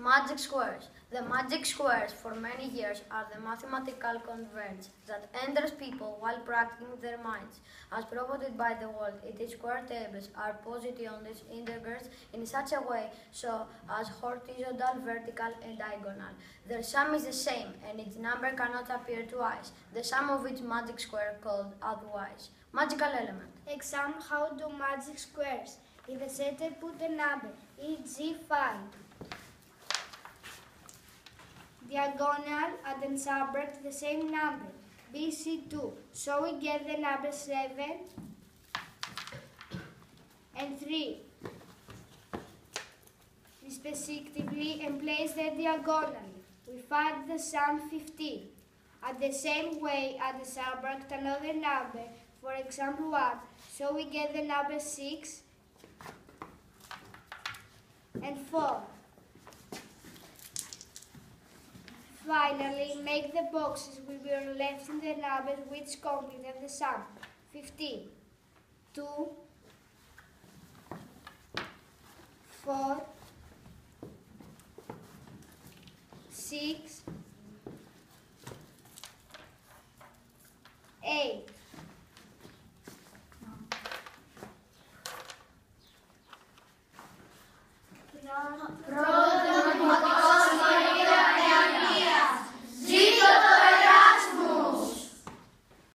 Magic squares. The magic squares for many years are the mathematical convergence that enters people while practicing their minds. As provided by the world, its square tables are posited on these integers in such a way so as horizontal, vertical, and diagonal. Their sum is the same, and its number cannot appear twice. The sum of each magic square called otherwise. Magical element. Example: how do magic squares? In the center put a number, e.g. 5. Diagonal and then subtract the same number, BC2. So we get the number 7 and 3. Respectively, and place them diagonally. We find the sum 15. At the same way, add the subtract another number, for example 1. So we get the number 6 and 4. Finally, make the boxes we were left in the numbers which complete the sum. 15, 2, 4, 6, 8. Pro